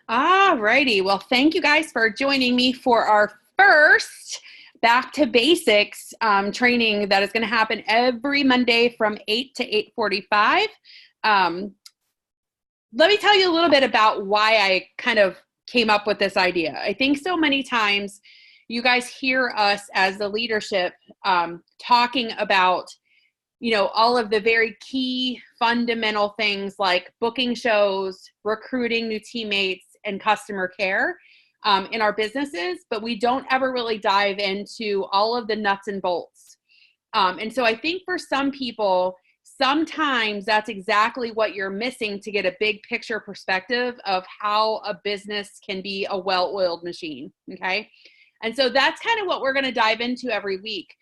All righty. Well, thank you guys for joining me for our first Back to Basics training that is going to happen every Monday from 8 to 8:45. Um, Let me tell you a little bit about why I kind of came up with this idea. I think so many times you guys hear us as the leadership talking about all of the very key fundamental things like booking shows, recruiting new teammates, and customer care in our businesses, but we don't ever really dive into all of the nuts and bolts. And so I think for some people, sometimes that's exactly what you're missing to get a big picture perspective of how a business can be a well-oiled machine. Okay. And so that's kind of what we're going to dive into every week.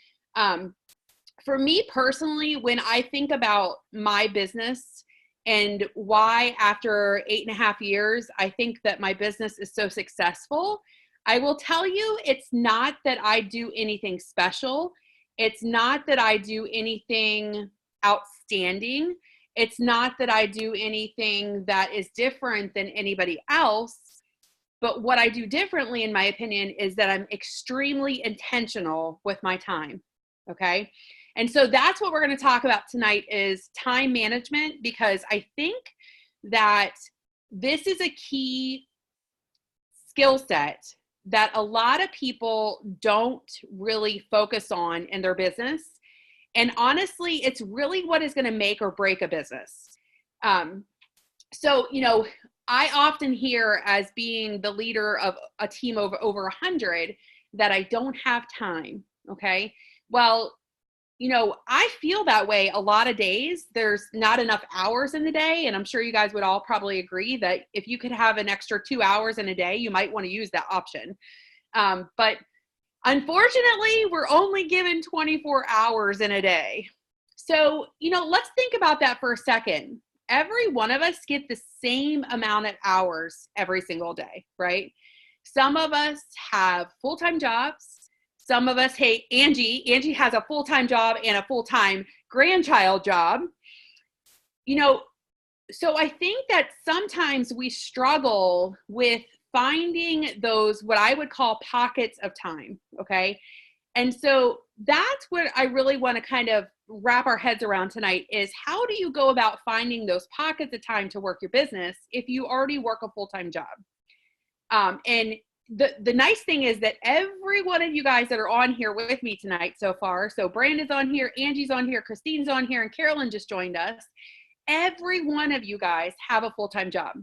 For me personally, when I think about my business and why after 8.5 years, I think that my business is so successful, I will tell you, it's not that I do anything special. It's not that I do anything outstanding. It's not that I do anything that is different than anybody else. But what I do differently, in my opinion, is that I'm extremely intentional with my time. Okay. And so that's what we're going to talk about tonight is time management, because I think that this is a key skill set that a lot of people don't really focus on in their business. And honestly, it's really what is going to make or break a business. So, I often hear, as being the leader of a team of over 100, that I don't have time. Okay. Well, I feel that way a lot of days. There's not enough hours in the day. And I'm sure you guys would all probably agree that if you could have an extra 2 hours in a day, you might want to use that option. But unfortunately, we're only given 24 hours in a day. So, let's think about that for a second. Every one of us get the same amount of hours every single day, right? Some of us have full-time jobs. Some of us, hey, Angie has a full-time job and a full-time grandchild job. So I think that sometimes we struggle with finding those, what I would call pockets of time. Okay. And so that's what I really want to kind of wrap our heads around tonight is, how do you go about finding those pockets of time to work your business if you already work a full-time job? And the nice thing is that every one of you guys that are on here with me tonight so far, so Brandon's on here, Angie's on here, Christine's on here, and Carolyn just joined us. Every one of you guys have a full-time job.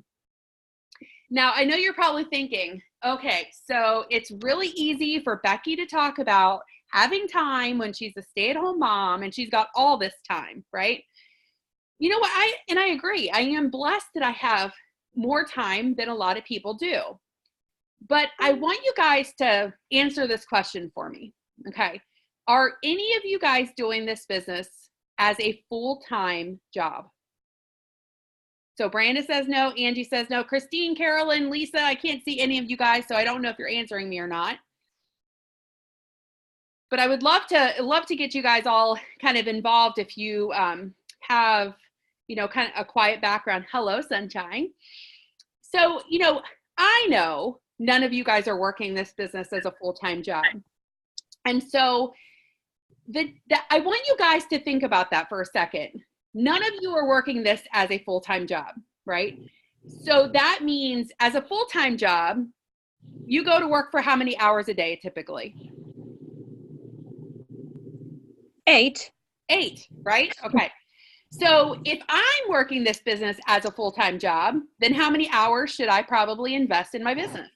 Now, I know you're probably thinking, okay, so it's really easy for Becky to talk about having time when she's a stay-at-home mom and she's got all this time, right? You know what? I agree. I am blessed that I have more time than a lot of people do. But I want you guys to answer this question for me. Okay. Are any of you guys doing this business as a full-time job? So Brandon says no, Angie says no, Christine, Carolyn, Lisa, I can't see any of you guys, so I don't know if you're answering me or not. But I would love to get you guys all kind of involved if you have, kind of a quiet background. Hello, sunshine. So, I know none of you guys are working this business as a full-time job. And so I want you guys to think about that for a second. None of you are working this as a full-time job, right? So that means as a full-time job, you go to work for how many hours a day typically? 8. 8, right? Okay. So if I'm working this business as a full-time job, then how many hours should I probably invest in my business?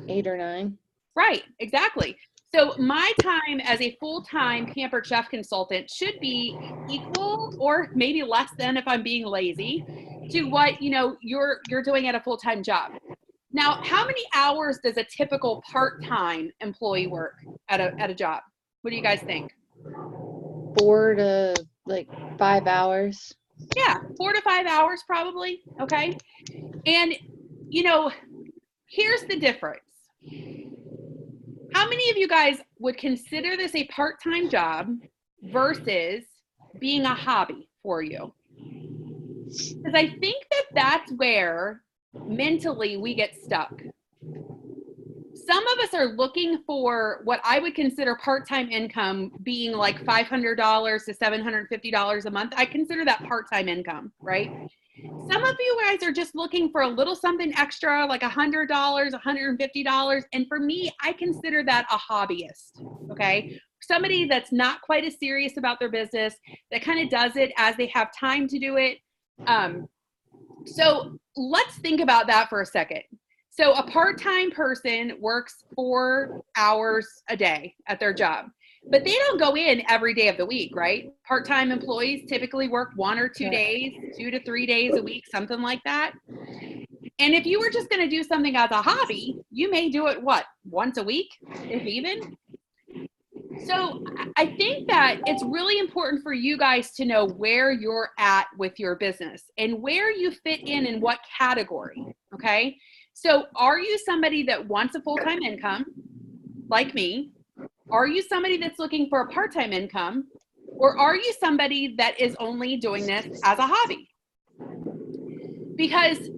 8 or 9. Right, exactly. So my time as a full-time Pampered Chef consultant should be equal or maybe less than, if I'm being lazy, to what you're doing at a full-time job. Now, how many hours does a typical part-time employee work at a job? What do you guys think? 4 to 5 hours. Yeah, 4 to 5 hours probably. Okay. And here's the difference. How many of you guys would consider this a part-time job versus being a hobby for you? Because I think that that's where mentally we get stuck. Some of us are looking for what I would consider part-time income, being like $500 to $750 a month. I consider that part-time income, right? Some of you guys are just looking for a little something extra, like $100, $150. And for me, I consider that a hobbyist, okay? Somebody that's not quite as serious about their business, that kind of does it as they have time to do it. So let's think about that for a second. So a part-time person works 4 hours a day at their job, but they don't go in every day of the week, right? Part-time employees typically work 1 or 2 days, 2 to 3 days a week, something like that. And if you were just going to do something as a hobby, you may do it, what, once a week, if even? So I think that it's really important for you guys to know where you're at with your business and where you fit in what category, okay? So are you somebody that wants a full-time income, like me? Are you somebody that's looking for a part-time income? Or are you somebody that is only doing this as a hobby? Because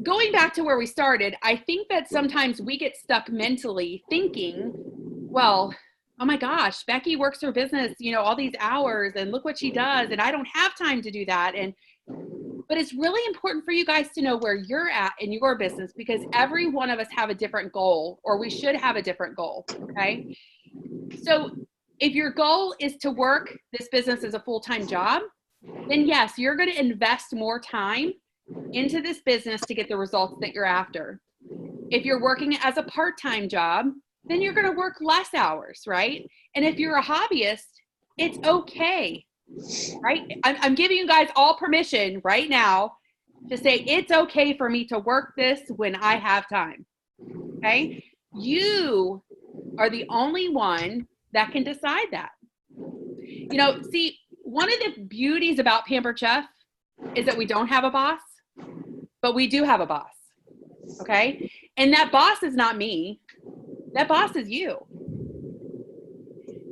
going back to where we started, I think that sometimes we get stuck mentally thinking, well, oh my gosh, Becky works her business, you know, all these hours and look what she does. And I don't have time to do that. But it's really important for you guys to know where you're at in your business, because every one of us have a different goal, or we should have a different goal, okay? So if your goal is to work this business as a full-time job, then yes, you're going to invest more time into this business to get the results that you're after. If you're working as a part-time job, then you're going to work less hours, right? And if you're a hobbyist, it's okay, right? I'm giving you guys all permission right now to say it's okay for me to work this when I have time, okay? You are the only one that can decide that. You know, see, one of the beauties about Pampered Chef is that we don't have a boss, but we do have a boss, okay? And that boss is not me. That boss is you.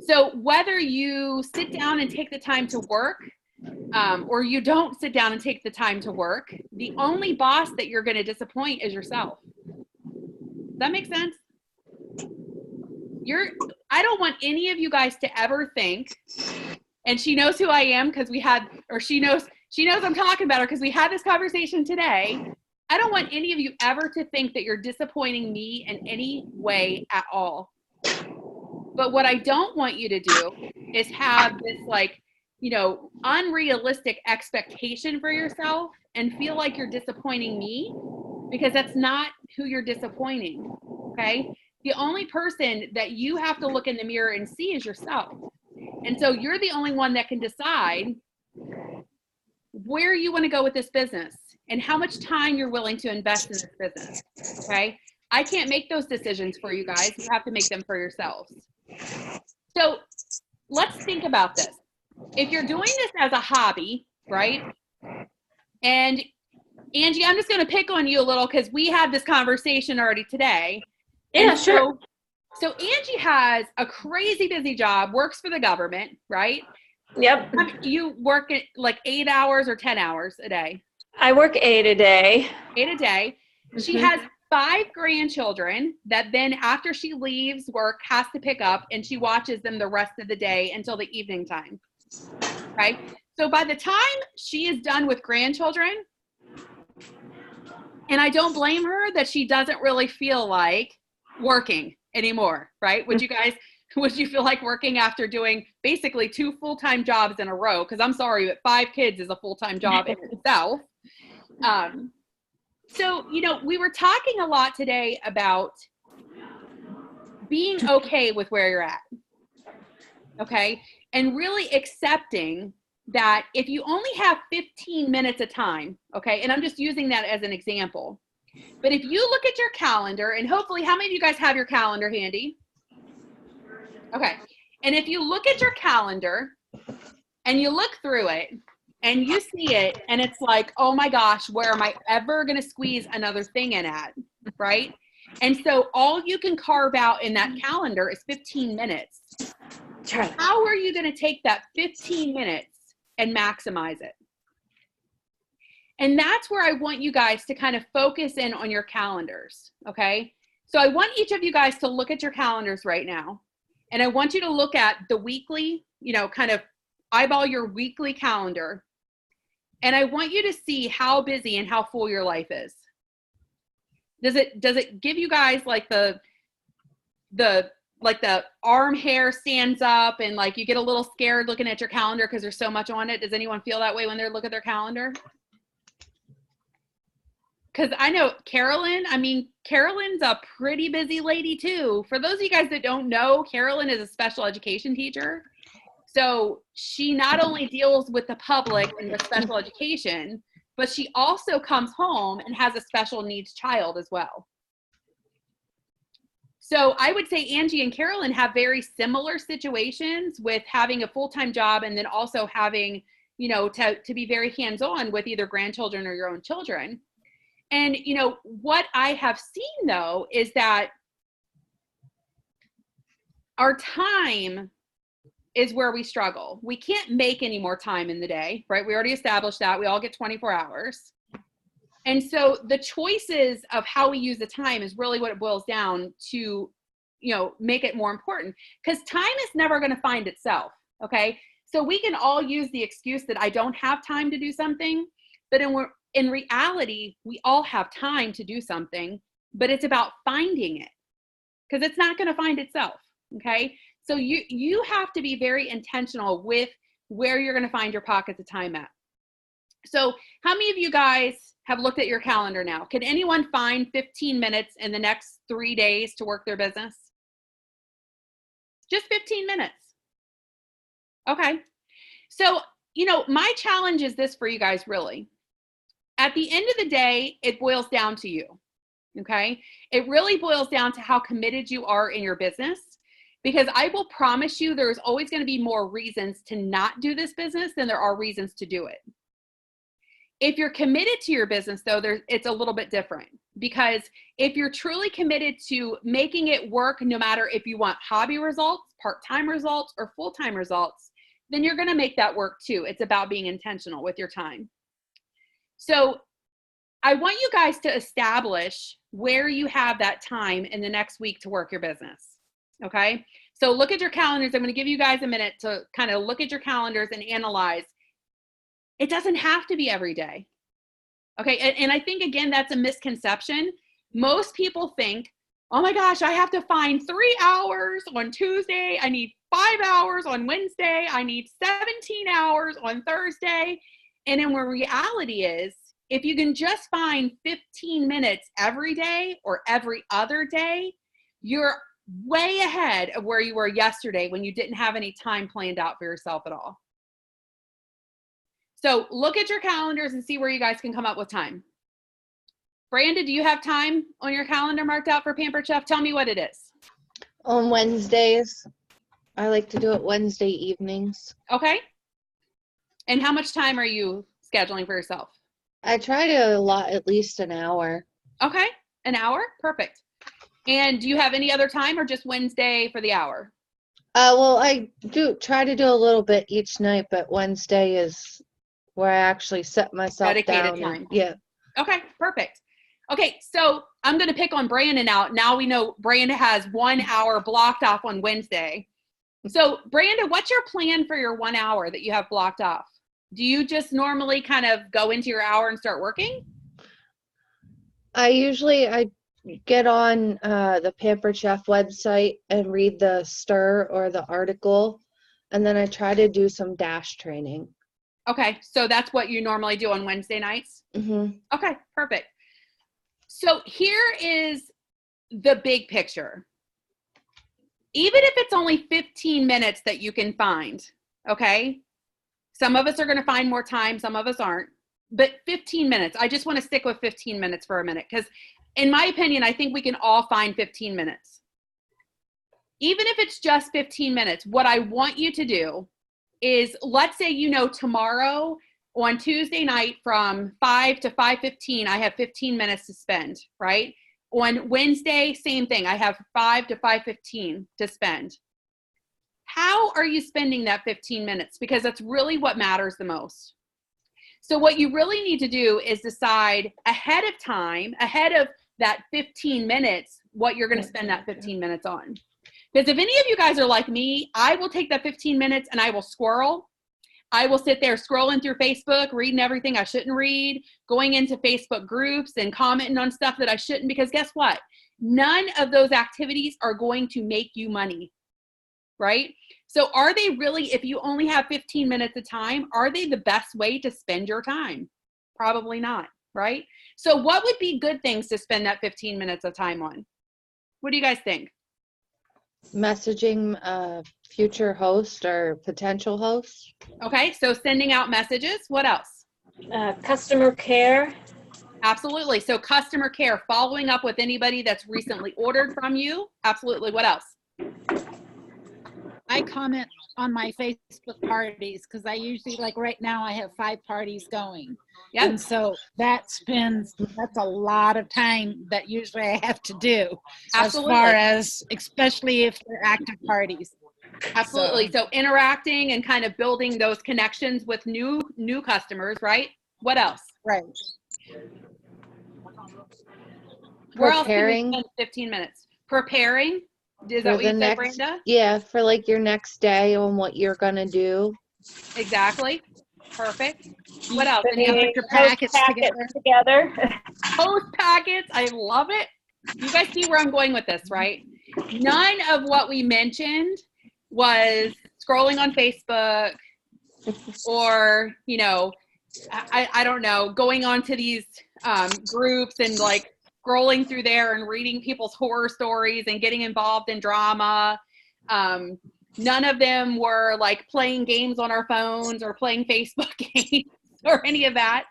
So whether you sit down and take the time to work, or you don't sit down and take the time to work, the only boss that you're going to disappoint is yourself. Does that make sense? I don't want any of you guys to ever think, and she knows who I am because she knows I'm talking about her because we had this conversation today. I don't want any of you ever to think that you're disappointing me in any way at all. But what I don't want you to do is have this, like, you know, unrealistic expectation for yourself and feel like you're disappointing me, because that's not who you're disappointing, okay? The only person that you have to look in the mirror and see is yourself. And so you're the only one that can decide where you want to go with this business and how much time you're willing to invest in this business, okay? I can't make those decisions for you guys. You have to make them for yourselves. So let's think about this. If you're doing this as a hobby, right? And Angie, I'm just going to pick on you a little because we had this conversation already today. Yeah, sure. So Angie has a crazy busy job, works for the government, right? Yep. You work at like 8 hours or 10 hours a day? I work 8 a day. 8 a day. Mm-hmm. She has 5 grandchildren that then after she leaves work has to pick up, and she watches them the rest of the day until the evening time. Right? So by the time she is done with grandchildren, and I don't blame her that she doesn't really feel like working anymore, right? Would you feel like working after doing basically 2 full-time jobs in a row? Because I'm sorry, but 5 kids is a full-time job in itself. So, you know, we were talking a lot today about being okay with where you're at, okay? And really accepting that if you only have 15 minutes of time, okay, and I'm just using that as an example, but if you look at your calendar, and hopefully, how many of you guys have your calendar handy? Okay, and if you look at your calendar and you look through it and you see it and it's like, oh my gosh, where am I ever going to squeeze another thing in at, right? And so all you can carve out in that calendar is 15 minutes. How are you going to take that 15 minutes and maximize it? And that's where I want you guys to kind of focus in on your calendars, okay? So I want each of you guys to look at your calendars right now. And I want you to look at the weekly, kind of eyeball your weekly calendar. And I want you to see how busy and how full your life is. Does it give you guys like the arm hair stands up and like you get a little scared looking at your calendar because there's so much on it? Does anyone feel that way when they look at their calendar? Because I know Carolyn's a pretty busy lady too. For those of you guys that don't know, Carolyn is a special education teacher. So she not only deals with the public and with special education, but she also comes home and has a special needs child as well. So I would say Angie and Carolyn have very similar situations with having a full-time job and then also having, to be very hands-on with either grandchildren or your own children. And, what I have seen though, is that our time is where we struggle. We can't make any more time in the day, right? We already established that. We all get 24 hours. And so the choices of how we use the time is really what it boils down to, make it more important, because time is never going to find itself. Okay. So we can all use the excuse that I don't have time to do something, but in reality, we all have time to do something, but it's about finding it, because it's not going to find itself. Okay. So you have to be very intentional with where you're going to find your pockets of time at. So how many of you guys have looked at your calendar now? Can anyone find 15 minutes in the next 3 days to work their business? Just 15 minutes. Okay. So, my challenge is this for you guys, really. At the end of the day, it boils down to you. Okay. It really boils down to how committed you are in your business, because I will promise you there's always going to be more reasons to not do this business than there are reasons to do it. If you're committed to your business, though, it's a little bit different, because if you're truly committed to making it work, no matter if you want hobby results, part-time results, or full-time results, then you're going to make that work too. It's about being intentional with your time. So I want you guys to establish where you have that time in the next week to work your business. Okay. So look at your calendars. I'm going to give you guys a minute to kind of look at your calendars and analyze. It doesn't have to be every day. Okay. And I think, again, that's a misconception. Most people think, oh my gosh, I have to find 3 hours on Tuesday. I need 5 hours on Wednesday. I need 17 hours on Thursday. And then where reality is, if you can just find 15 minutes every day or every other day, you're way ahead of where you were yesterday when you didn't have any time planned out for yourself at all. So look at your calendars and see where you guys can come up with time. Branda, do you have time on your calendar marked out for Pampered Chef? Tell me what it is. On Wednesdays. I like to do it Wednesday evenings. Okay. And how much time are you scheduling for yourself? I try to allot at least an hour. Okay. An hour? Perfect. And do you have any other time, or just Wednesday for the hour? Well, I do try to do a little bit each night, but Wednesday is where I actually set myself dedicated down. Time. Yeah. Okay, perfect. Okay, so I'm going to pick on Brandon out. Now we know Brandon has 1 hour blocked off on Wednesday. So Brandon, what's your plan for your 1 hour that you have blocked off? Do you just normally kind of go into your hour and start working? I get on the Pampered Chef website and read the stir or the article, and then I try to do some dash training. Okay, so that's what you normally do on Wednesday nights? Mm-hmm. Okay, perfect. So here is the big picture. Even if it's only 15 minutes that you can find, okay? Some of us are going to find more time, some of us aren't. But 15 minutes, I just want to stick with 15 minutes for a minute, because in my opinion, I think we can all find 15 minutes. Even if it's just 15 minutes, what I want you to do is, let's say, tomorrow on Tuesday night from 5 to 5:15, I have 15 minutes to spend, right? On Wednesday, same thing. I have 5 to 5:15 to spend. How are you spending that 15 minutes? Because that's really what matters the most. So what you really need to do is decide ahead of time, ahead of that 15 minutes, what you're going to spend that 15 minutes on. Because if any of you guys are like me, I will take that 15 minutes and I will squirrel. I will sit there scrolling through Facebook, reading everything I shouldn't read, going into Facebook groups and commenting on stuff that I shouldn't, because guess what? None of those activities are going to make you money, right? So are they really, if you only have 15 minutes of time, are they the best way to spend your time? Probably not, right? So what would be good things to spend that 15 minutes of time on? What do you guys think? Messaging a future host or potential host. Okay, so sending out messages. What else? Customer care. Absolutely. So customer care, following up with anybody that's recently ordered from you. Absolutely. What else? I comment on my Facebook parties because I usually, like right now, I have 5 parties going. Yep. And so that's a lot of time that usually I have to do. Absolutely. As far as, especially if they're active parties. Absolutely. So interacting and kind of building those connections with new customers, right? What else? Right. Where else can we Preparing. spend 15 minutes? Preparing? Is that For what you the said, next, Brenda? yeah, for like your next day on what you're gonna do. Exactly. Perfect. What else? Any Putting other your post packets together. post packets? I love it. You guys see where I'm going with this, right? None of what we mentioned was scrolling on Facebook or, you know, I don't know, going on to these groups and like scrolling through there and reading people's horror stories and getting involved in drama. None of them were like playing games on our phones or playing Facebook games or any of that.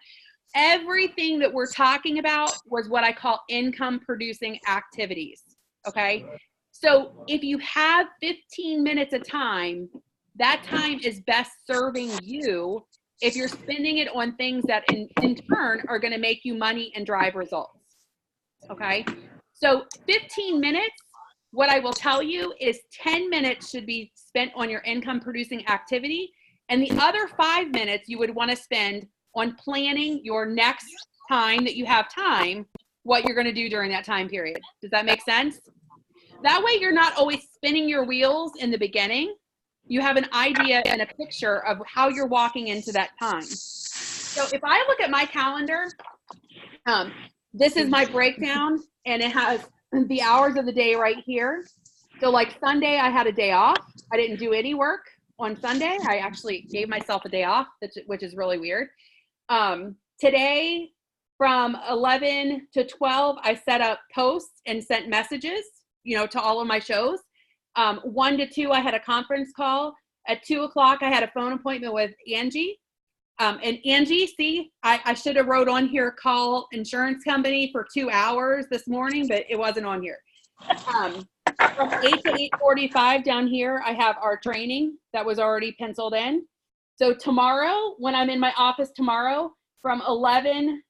Everything that we're talking about was what I call income producing activities. Okay. So if you have 15 minutes of time, that time is best serving you if you're spending it on things that in turn are going to make you money and drive results. Okay. So 15 minutes, what I will tell you is 10 minutes should be spent on your income producing activity. And the other 5 minutes you would want to spend on planning your next time that you have time, what you're going to do during that time period. Does that make sense? That way you're not always spinning your wheels in the beginning. You have an idea and a picture of how you're walking into that time. So if I look at my calendar, this is my breakdown and it has the hours of the day right here. So like Sunday, I had a day off. I didn't do any work on Sunday. I actually gave myself a day off, which is really weird. Today from 11 to 12, I set up posts and sent messages, you know, to all of my shows. 1 to 2, I had a conference call. At 2 o'clock, I had a phone appointment with Angie. And Angie, see, I should have wrote on here, call insurance company for 2 hours this morning, but it wasn't on here. From 8 to 8:45 down here, I have our training that was already penciled in. So tomorrow, when I'm in my office tomorrow, from 11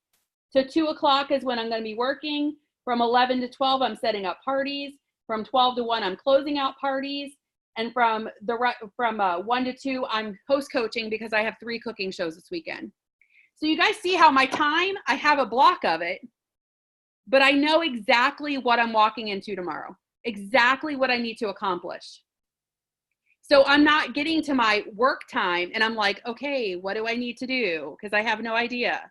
to 2 o'clock is when I'm going to be working. From 11 to 12, I'm setting up parties. From 12 to 1, I'm closing out parties. And from 1 to 2, I'm host coaching because I have 3 cooking shows this weekend. So you guys see how my time, I have a block of it, but I know exactly what I'm walking into tomorrow, exactly what I need to accomplish. So I'm not getting to my work time and I'm like, okay, what do I need to do? Because I have no idea.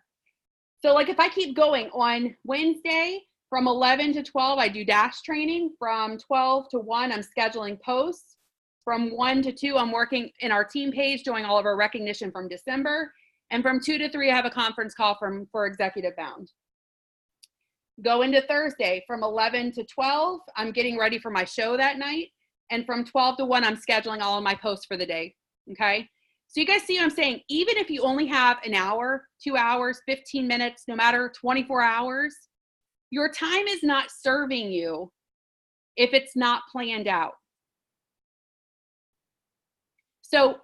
So like if I keep going on Wednesday, from 11 to 12, I do dash training. From 12 to 1, I'm scheduling posts. From 1 to 2, I'm working in our team page, doing all of our recognition from December. And from 2 to 3, I have a conference call for Executive Bound. Go into Thursday, from 11 to 12, I'm getting ready for my show that night. And from 12 to 1, I'm scheduling all of my posts for the day, okay? So you guys see what I'm saying? Even if you only have an hour, 2 hours, 15 minutes, no matter 24 hours, your time is not serving you if it's not planned out. So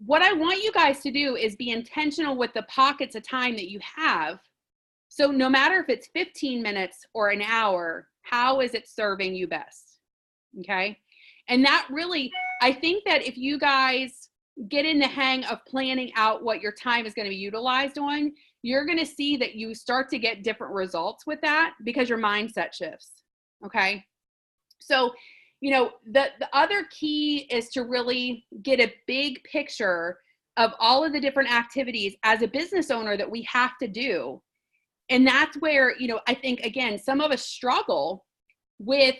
what I want you guys to do is be intentional with the pockets of time that you have. So no matter if it's 15 minutes or an hour, how is it serving you best? Okay. And that really, I think that if you guys get in the hang of planning out what your time is going to be utilized on, you're going to see that you start to get different results with that because your mindset shifts. Okay. So, you know, the other key is to really get a big picture of all of the different activities as a business owner that we have to do. And that's where, you know, I think, again, some of us struggle with,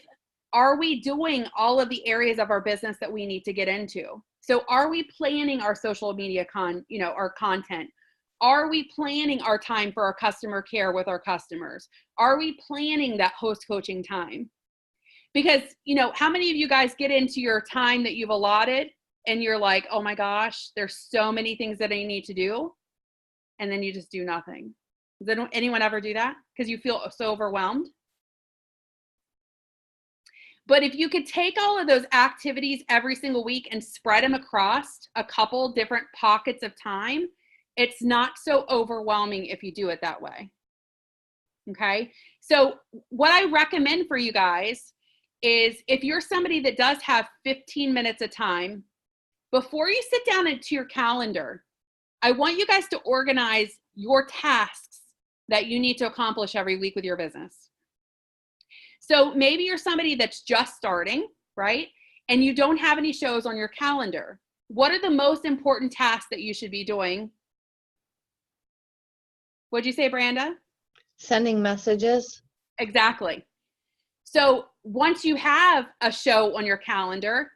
are we doing all of the areas of our business that we need to get into? So are we planning our social media our content? Are we planning our time for our customer care with our customers? Are we planning that host coaching time? Because, you know, how many of you guys get into your time that you've allotted and you're like, oh my gosh, there's so many things that I need to do, and then you just do nothing? Does anyone ever do that because you feel so overwhelmed? But if you could take all of those activities every single week and spread them across a couple different pockets of time, it's not so overwhelming if you do it that way. Okay. So what I recommend for you guys is, if you're somebody that does have 15 minutes of time, before you sit down into your calendar, I want you guys to organize your tasks that you need to accomplish every week with your business. So maybe you're somebody that's just starting, right? And you don't have any shows on your calendar. What are the most important tasks that you should be doing? What'd you say, Branda? Sending messages. Exactly. So once you have a show on your calendar,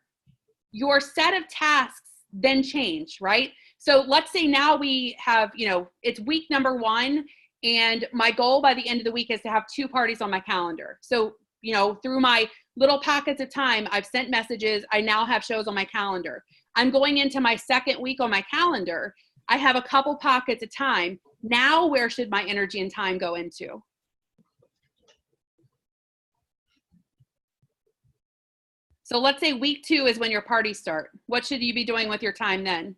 your set of tasks then change, right? So let's say now we have, you know, it's week number 1, and my goal by the end of the week is to have 2 parties on my calendar. So, you know, through my little pockets of time, I've sent messages. I now have shows on my calendar. I'm going into my 2nd week on my calendar. I have a couple pockets of time. Now, where should my energy and time go into? So let's say week 2 is when your parties start. What should you be doing with your time then?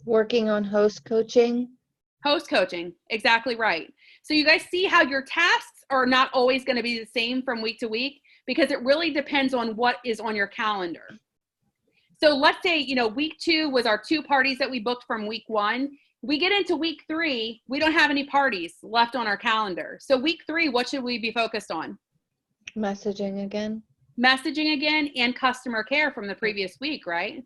Working on host coaching. Host coaching, exactly right. So you guys see how your tasks are not always going to be the same from week to week, because it really depends on what is on your calendar. So let's say, you know, week 2 was our 2 parties that we booked from week 1. We get into week 3, we don't have any parties left on our calendar. So week 3, what should we be focused on? Messaging again. Messaging again, and customer care from the previous week, right?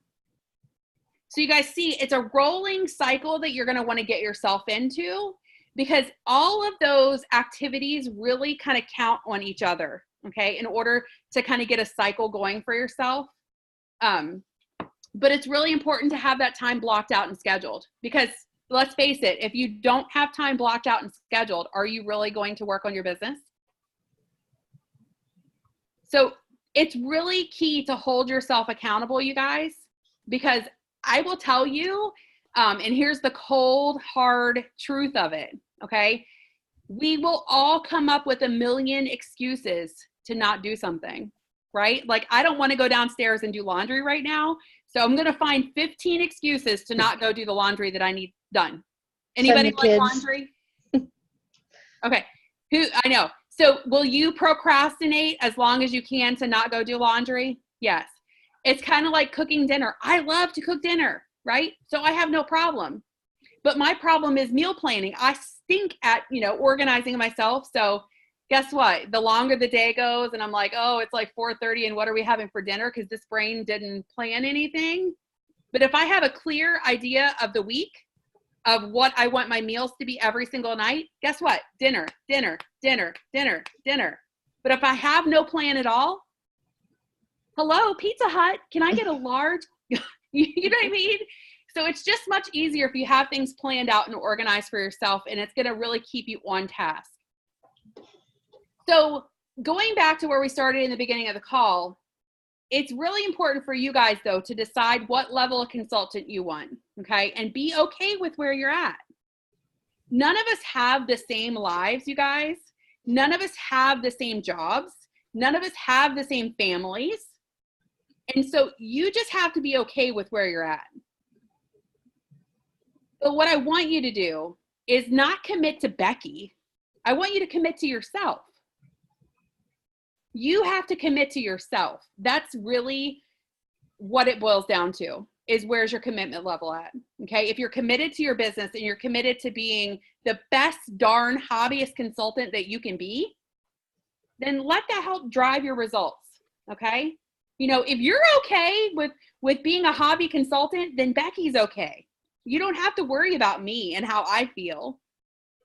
So you guys see, it's a rolling cycle that you're going to want to get yourself into, because all of those activities really kind of count on each other, okay, in order to kind of get a cycle going for yourself. But it's really important to have that time blocked out and scheduled, because let's face it, if you don't have time blocked out and scheduled, are you really going to work on your business? So it's really key to hold yourself accountable, you guys, because I will tell you, and here's the cold, hard truth of it, okay? We will all come up with a million excuses to not do something, right? Like, I don't want to go downstairs and do laundry right now, so I'm going to find 15 excuses to not go do the laundry that I need done. Anybody like kids. laundry? Okay. I know. So will you procrastinate as long as you can to not go do laundry? Yes. It's kind of like cooking dinner. I love to cook dinner, right? So I have no problem. But my problem is meal planning. I stink at, you know, organizing myself. So guess what? The longer the day goes and I'm like, oh, it's like 4:30 and what are we having for dinner? Because this brain didn't plan anything. But if I have a clear idea of the week, of what I want my meals to be every single night, guess what? Dinner, dinner, dinner, dinner, dinner. But if I have no plan at all, hello, Pizza Hut, can I get a large? You know what I mean? So it's just much easier if you have things planned out and organized for yourself, and it's going to really keep you on task. So going back to where we started in the beginning of the call, it's really important for you guys, though, to decide what level of consultant you want, okay? And be okay with where you're at. None of us have the same lives, you guys. None of us have the same jobs. None of us have the same families. And so you just have to be okay with where you're at. But what I want you to do is not commit to Becky. I want you to commit to yourself. You have to commit to yourself. That's really what it boils down to. is where's your commitment level at? Okay. If you're committed to your business and you're committed to being the best darn hobbyist consultant that you can be, then let that help drive your results. Okay. If you're okay with being a hobby consultant, then Becky's okay. You don't have to worry about me and how I feel.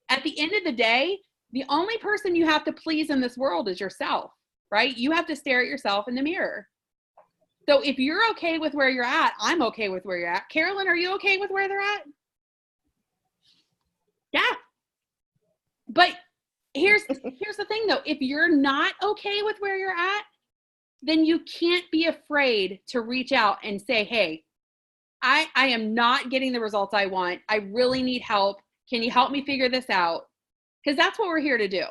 At the end of the day, the only person you have to please in this world is yourself, right? You have to stare at yourself in the mirror. So if you're okay with where you're at, I'm okay with where you're at. Carolyn, are you okay with where they're at? Yeah. But here's the thing though. If you're not okay with where you're at, then you can't be afraid to reach out and say, hey, I am not getting the results I want. I really need help. Can you help me figure this out? Because that's what we're here to do.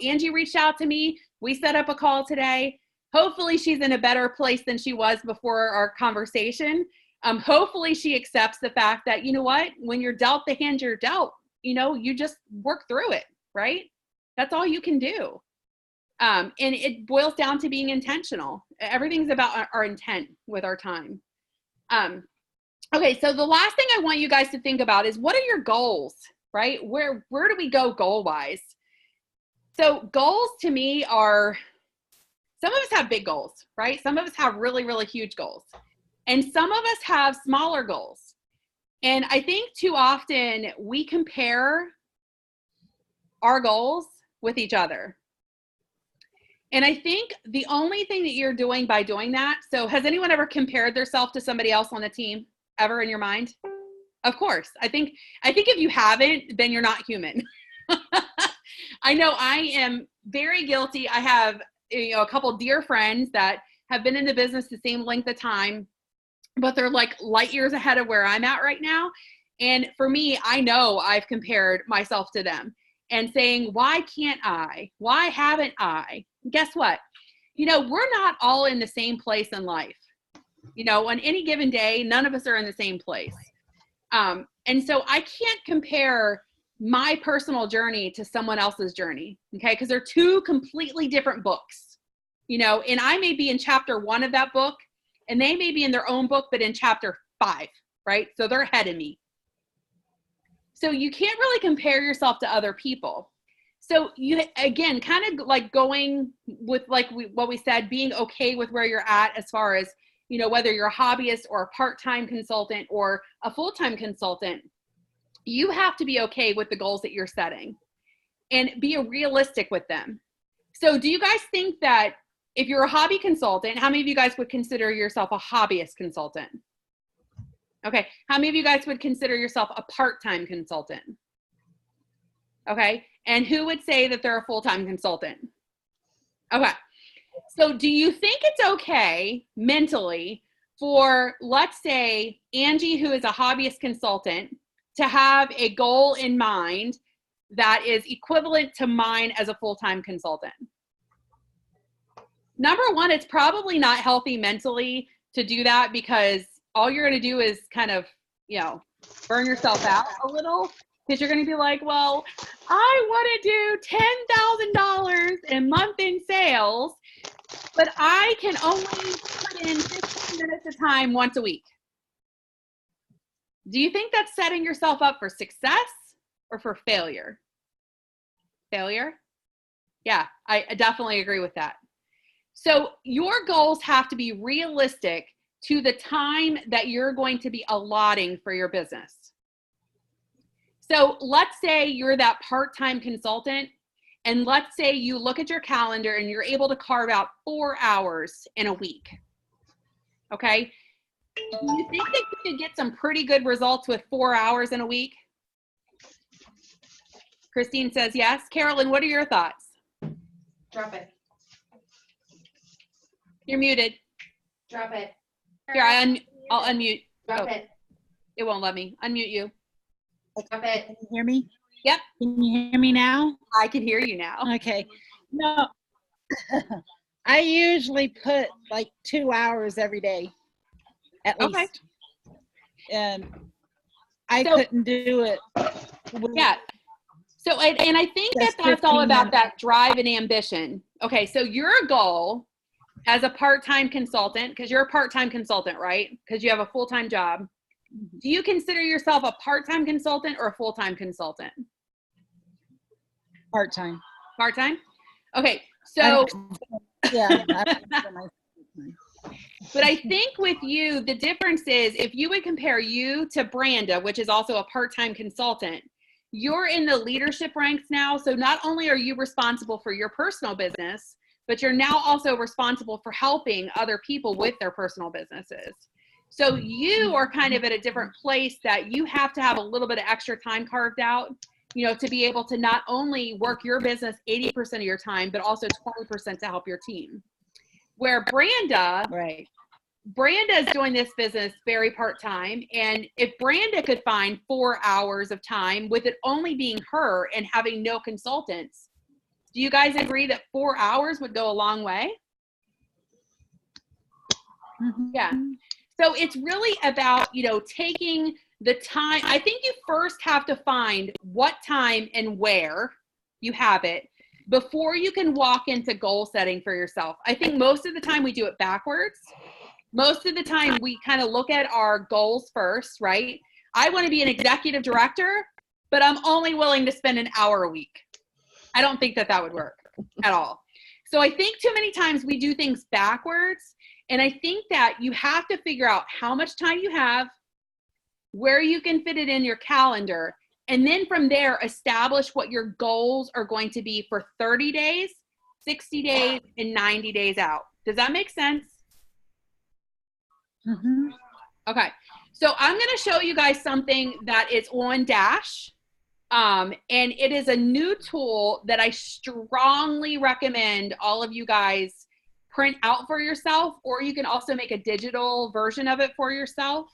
Angie reached out to me. We set up a call today. Hopefully she's in a better place than she was before our conversation. Hopefully she accepts the fact that, you know what, when you're dealt the hand you're dealt, you just work through it, right? That's all you can do. And it boils down to being intentional. Everything's about our intent with our time. Okay, so the last thing I want you guys to think about is, what are your goals, right? Where do we go goal-wise? So goals to me are, some of us have big goals, right? Some of us have really, really huge goals. And some of us have smaller goals. And I think too often we compare our goals with each other. And I think the only thing that you're doing by doing that, so has anyone ever compared themselves to somebody else on the team ever in your mind? Of course. I think if you haven't, then you're not human. I know I am very guilty. I have a couple dear friends that have been in the business the same length of time, but they're like light years ahead of where I'm at right now. And for me, I know I've compared myself to them and saying, why can't I? Why haven't I? Guess what? We're not all in the same place in life. On any given day, none of us are in the same place. And so I can't compare my personal journey to someone else's journey, okay? Because they're two completely different books, and I may be in chapter 1 of that book, and they may be in their own book, but in chapter 5, right? So they're ahead of me. So you can't really compare yourself to other people. So you, again, kind of like going with what we said, being okay with where you're at as far as, whether you're a hobbyist or a part-time consultant or a full-time consultant, you have to be okay with the goals that you're setting and be realistic with them. So do you guys think that if you're a hobby consultant, how many of you guys would consider yourself a hobbyist consultant? Okay. How many of you guys would consider yourself a part-time consultant? Okay. And who would say that they're a full-time consultant? Okay. So do you think it's okay mentally for, let's say, Angie, who is a hobbyist consultant, to have a goal in mind that is equivalent to mine as a full-time consultant? Number one, it's probably not healthy mentally to do that, because all you're going to do is kind of, burn yourself out a little, because you're going to be like, well, I want to do $10,000 a month in sales, but I can only put in 15 minutes of time once a week. Do you think that's setting yourself up for success or for failure? Failure? Yeah, I definitely agree with that. So your goals have to be realistic to the time that you're going to be allotting for your business. So let's say you're that part-time consultant, and let's say you look at your calendar and you're able to carve out 4 hours in a week. Okay? Do you think that you could get some pretty good results with 4 hours in a week? Christine says yes. Carolyn, what are your thoughts? Drop it. You're muted. Drop it. Here, I'll unmute. Drop it. It won't let me. Unmute you. Drop it. Can you hear me? Yep. Can you hear me now? I can hear you now. Okay. No, I usually put like 2 hours every day, at least. Okay. And I So- couldn't do it. Yeah. So, and I think Just that's all 15 about minutes. that drive and ambition. Okay. So your goal as a part-time consultant, because you're a part-time consultant, right? Because you have a full-time job. Do you consider yourself a part-time consultant or a full-time consultant? Part-time. Part-time? Okay, so Yeah. but I think with you, the difference is if you would compare you to Branda, which is also a part-time consultant, you're in the leadership ranks now. So not only are you responsible for your personal business, but you're now also responsible for helping other people with their personal businesses. So you are kind of at a different place that you have to have a little bit of extra time carved out, you know, to be able to not only work your business 80% of your time, but also 20% to help your team. Where Branda, Right. Branda is doing this business very part-time. And if Branda could find 4 hours of time with it only being her and having no consultants, do you guys agree that 4 hours would go a long way? Mhm. Yeah. So it's really about, you know, taking the time. I think you first have to find what time and where you have it before you can walk into goal setting for yourself. I think most of the time we do it backwards. Most of the time we kind of look at our goals first, right? I want to be an executive director, but I'm only willing to spend an hour a week. I don't think that that would work at all. So I think too many times we do things backwards. And I think that you have to figure out how much time you have, where you can fit it in your calendar, and then from there, establish what your goals are going to be for 30 days, 60 days, and 90 days out. Does that make sense? Mhm. Okay. So I'm going to show you guys something that is on Dash. And it is a new tool that I strongly recommend all of you guys print out for yourself, or you can also make a digital version of it for yourself.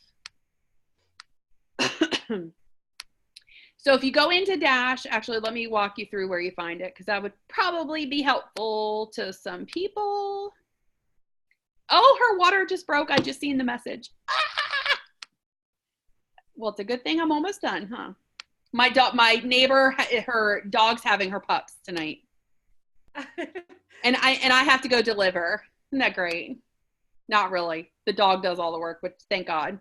So if you go into Dash, actually, let me walk you through where you find it, because that would probably be helpful to some people. Oh, her water just broke. I just seen the message. Ah! Well, it's a good thing I'm almost done, huh? My neighbor, her dog's having her pups tonight. And I have to go deliver. Isn't that great? Not really. The dog does all the work, which thank God.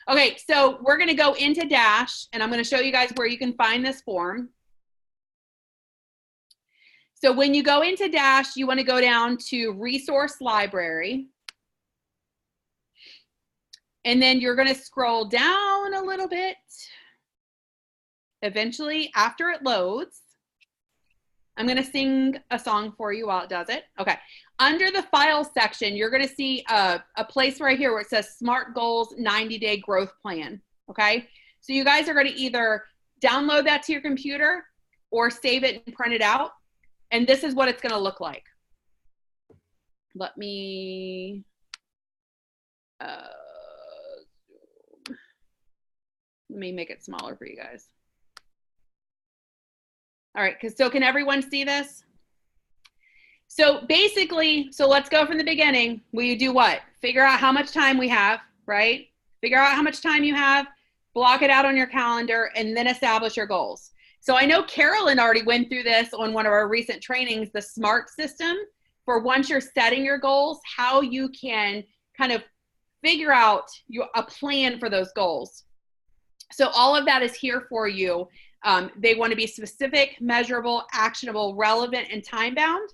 Okay, so we're going to go into Dash, and I'm going to show you guys where you can find this form. So when you go into Dash, you want to go down to Resource Library. And then you're going to scroll down a little bit. Eventually, after it loads, I'm going to sing a song for you while it does it. Okay. Under the file section, you're going to see a place right here where it says SMART Goals 90-Day Growth Plan. Okay. So you guys are going to either download that to your computer or save it and print it out. And this is what it's going to look like. Let me make it smaller for you guys. All right, so can everyone see this? So basically, so let's go from the beginning. We do what? Figure out how much time we have, right? Figure out how much time you have, block it out on your calendar, and then establish your goals. So I know Carolyn already went through this on one of our recent trainings, the SMART system, for once you're setting your goals, how you can kind of figure out a plan for those goals. So all of that is here for you. They want to be specific, measurable, actionable, relevant, and time-bound.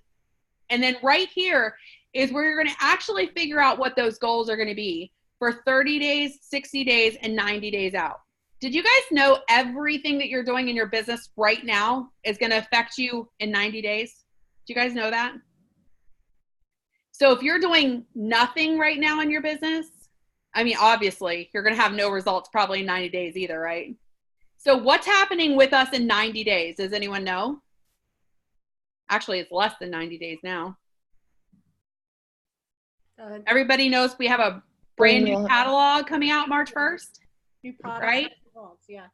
And then right here is where you're going to actually figure out what those goals are going to be for 30 days, 60 days, and 90 days out. Did you guys know everything that you're doing in your business right now is going to affect you in 90 days? Do you guys know that? So if you're doing nothing right now in your business, I mean, obviously, you're going to have no results probably in 90 days either, right? So what's happening with us in 90 days? Does anyone know? Actually, it's less than 90 days now. Everybody knows we have a brand new catalog coming out March 1st. New products, right? Yeah.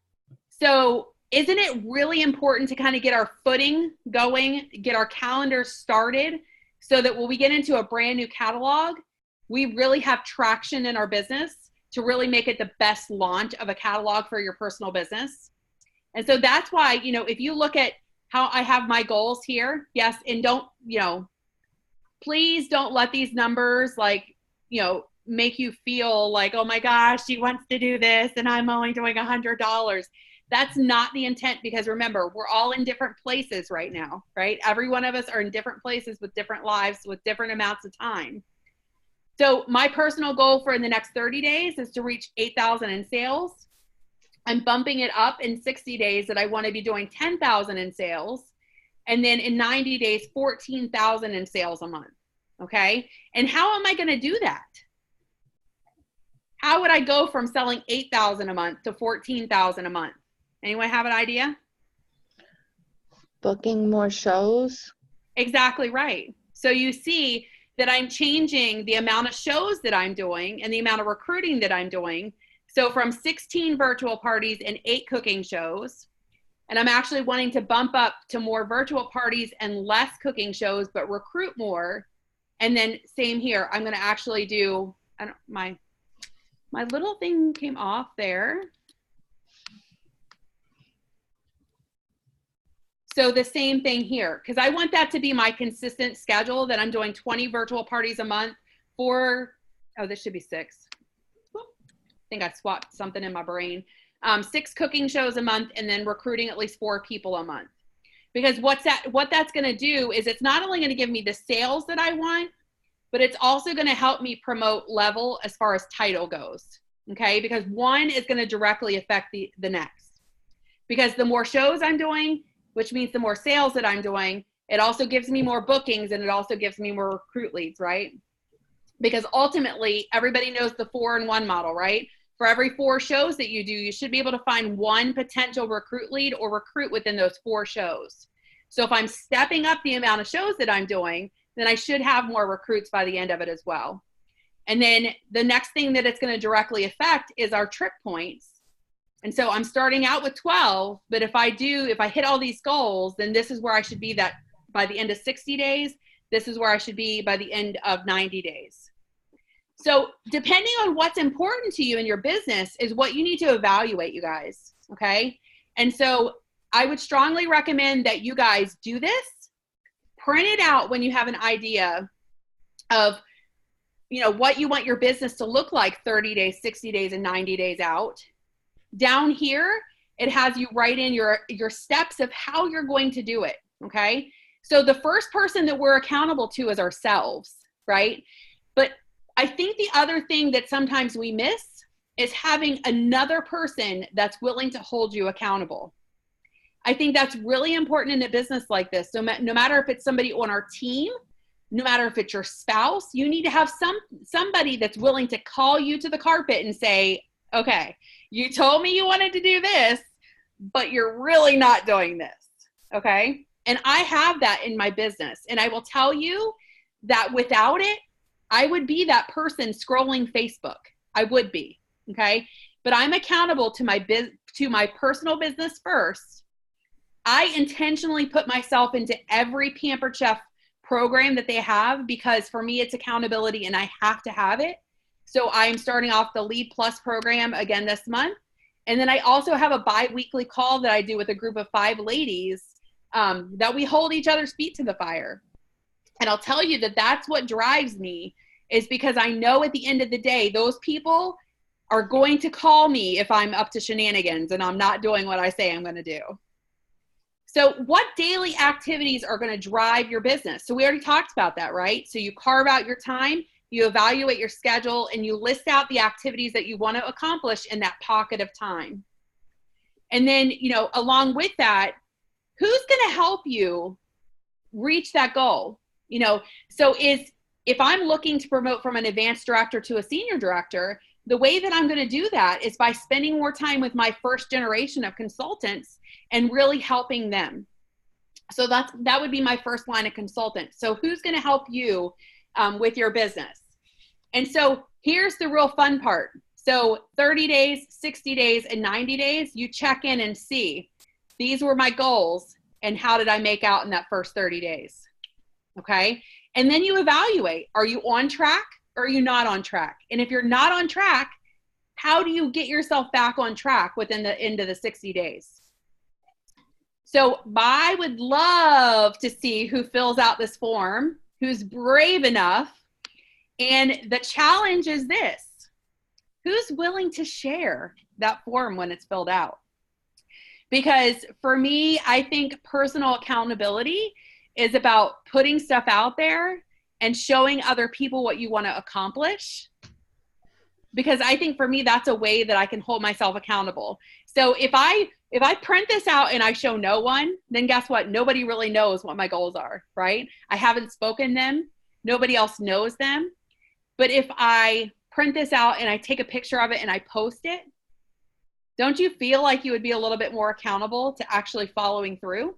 So isn't it really important to kind of get our footing going, get our calendar started so that when we get into a brand new catalog, we really have traction in our business to really make it the best launch of a catalog for your personal business. And so that's why, you know, if you look at how I have my goals here, yes, and don't, you know, please don't let these numbers make you feel like, oh my gosh, she wants to do this and I'm only doing $100. That's not the intent, because remember, we're all in different places right now, right? Every one of us are in different places with different lives, with different amounts of time. So my personal goal for in the next 30 days is to reach 8,000 in sales. I'm bumping it up in 60 days that I want to be doing 10,000 in sales. And then in 90 days, 14,000 in sales a month. Okay. And how am I going to do that? How would I go from selling 8,000 a month to 14,000 a month? Anyone have an idea? Booking more shows. Exactly right. So you see that I'm changing the amount of shows that I'm doing and the amount of recruiting that I'm doing. So from 16 virtual parties and 8 cooking shows, and I'm actually wanting to bump up to more virtual parties and less cooking shows, but recruit more. And then same here, I'm going to actually do, my little thing came off there. So the same thing here, because I want that to be my consistent schedule, that I'm doing 20 virtual parties a month for, this should be 6. I think I swapped something in my brain. 6 cooking shows a month, and then recruiting at least 4 people a month. Because what that's going to do is it's not only going to give me the sales that I want, but it's also going to help me promote level as far as title goes. Okay, because one is going to directly affect the next. Because the more shows I'm doing, which means the more sales that I'm doing, it also gives me more bookings, and it also gives me more recruit leads, right? Because ultimately, everybody knows the 4-in-1 model, right? For every 4 shows that you do, you should be able to find 1 potential recruit lead or recruit within those 4 shows. So if I'm stepping up the amount of shows that I'm doing, then I should have more recruits by the end of it as well. And then the next thing that it's going to directly affect is our trip points. And so I'm starting out with 12, but if I hit all these goals, then this is where I should be that by the end of 60 days. This is where I should be by the end of 90 days. So depending on what's important to you in your business is what you need to evaluate, you guys. Okay. And so I would strongly recommend that you guys do this, print it out when you have an idea of, what you want your business to look like 30 days, 60 days, and 90 days out. Down here, it has you write in your steps of how you're going to do it, okay? So the first person that we're accountable to is ourselves, right? But I think the other thing that sometimes we miss is having another person that's willing to hold you accountable. I think that's really important in a business like this. So no matter if it's somebody on our team, no matter if it's your spouse, you need to have somebody that's willing to call you to the carpet and say, okay, you told me you wanted to do this, but you're really not doing this, okay? And I have that in my business. And I will tell you that without it, I would be that person scrolling Facebook. I would be, okay? But I'm accountable to my personal business first. I intentionally put myself into every Pampered Chef program that they have, because for me, it's accountability and I have to have it. So I'm starting off the Lead Plus program again this month. And then I also have a bi-weekly call that I do with a group of 5 ladies that we hold each other's feet to the fire. And I'll tell you that that's what drives me, is because I know at the end of the day, those people are going to call me if I'm up to shenanigans and I'm not doing what I say I'm going to do. So what daily activities are going to drive your business? So we already talked about that, right? So you carve out your time, you evaluate your schedule, and you list out the activities that you want to accomplish in that pocket of time. And then, along with that, who's going to help you reach that goal? So if I'm looking to promote from an advanced director to a senior director, the way that I'm going to do that is by spending more time with my first generation of consultants and really helping them. So that would be my first line of consultant. So who's going to help you with your business? And so here's the real fun part. So 30 days, 60 days, and 90 days, you check in and see, these were my goals and how did I make out in that first 30 days? Okay. And then you evaluate, are you on track or are you not on track? And if you're not on track, how do you get yourself back on track within the end of the 60 days? So I would love to see who fills out this form who's brave enough. And the challenge is this: who's willing to share that form when it's filled out? Because for me, I think personal accountability is about putting stuff out there and showing other people what you want to accomplish. Because I think for me, that's a way that I can hold myself accountable. So if I print this out and I show no one, then guess what? Nobody really knows what my goals are, right? I haven't spoken them. Nobody else knows them. But if I print this out and I take a picture of it and I post it, don't you feel like you would be a little bit more accountable to actually following through?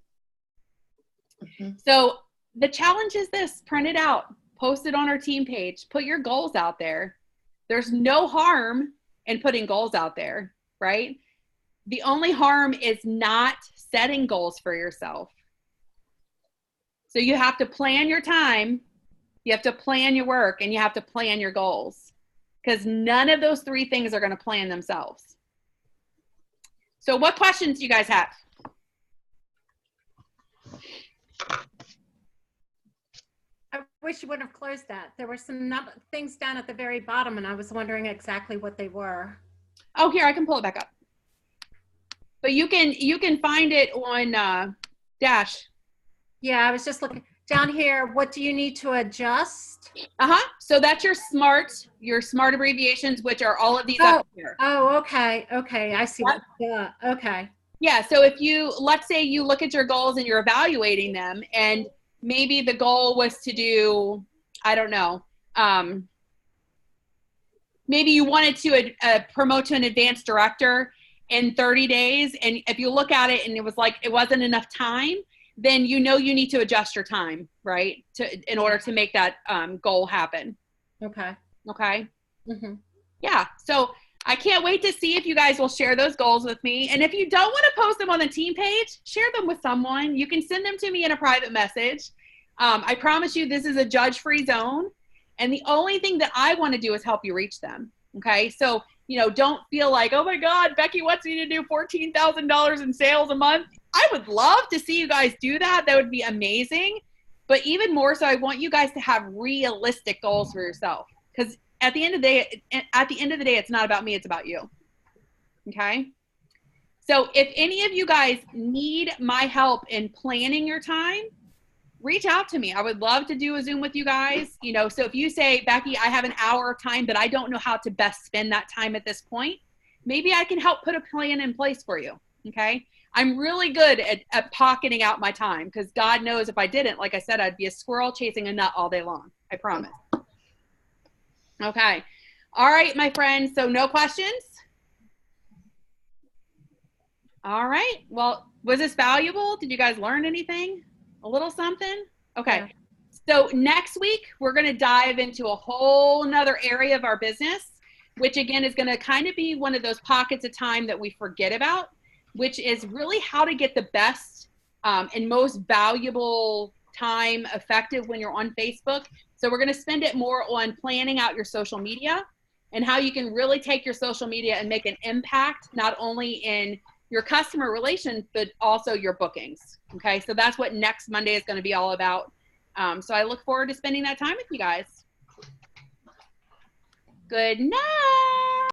Mm-hmm. So the challenge is this: print it out, post it on our team page, put your goals out there. There's no harm in putting goals out there, right? The only harm is not setting goals for yourself. So you have to plan your time, you have to plan your work, and you have to plan your goals, because none of those three things are going to plan themselves. So what questions do you guys have? I wish you wouldn't have closed that. There were some things down at the very bottom, and I was wondering exactly what they were. Oh, here, I can pull it back up. But you can find it on Dash. Yeah, I was just looking down here. What do you need to adjust? So that's your SMART abbreviations, which are all of these up here. Oh, okay. Okay, I see. Yep. Okay. Yeah, so if let's say you look at your goals and you're evaluating them, and maybe the goal was to do, I don't know, maybe you wanted to promote to an advanced director in 30 days, and if you look at it and it was like it wasn't enough time, then you need to adjust your time, right, in order to make that goal happen. Okay. Mm-hmm. Yeah, so I can't wait to see if you guys will share those goals with me. And if you don't want to post them on the team page, share them with someone. You can send them to me in a private message. I promise you this is a judge-free zone. And the only thing that I want to do is help you reach them. Okay, so don't feel like, oh my God, Becky wants me to do $14,000 in sales a month. I would love to see you guys do that. That would be amazing. But even more so, I want you guys to have realistic goals for yourself. Because at the end of the day, it's not about me, it's about you. Okay? So if any of you guys need my help in planning your time, reach out to me. I would love to do a Zoom with you guys. So if you say, Becky, I have an hour of time, but I don't know how to best spend that time at this point, maybe I can help put a plan in place for you. Okay? I'm really good at pocketing out my time, because God knows if I didn't, like I said, I'd be a squirrel chasing a nut all day long. I promise. Okay. All right, my friends. So no questions? All right. Well, was this valuable? Did you guys learn anything? A little something? Okay. Yeah. So next week, we're going to dive into a whole nother area of our business, which again is going to kind of be one of those pockets of time that we forget about, which is really how to get the best and most valuable time effective when you're on Facebook. So we're going to spend it more on planning out your social media and how you can really take your social media and make an impact, not only in your customer relations, but also your bookings. Okay, so that's what next Monday is going to be all about. So I look forward to spending that time with you guys. Good night.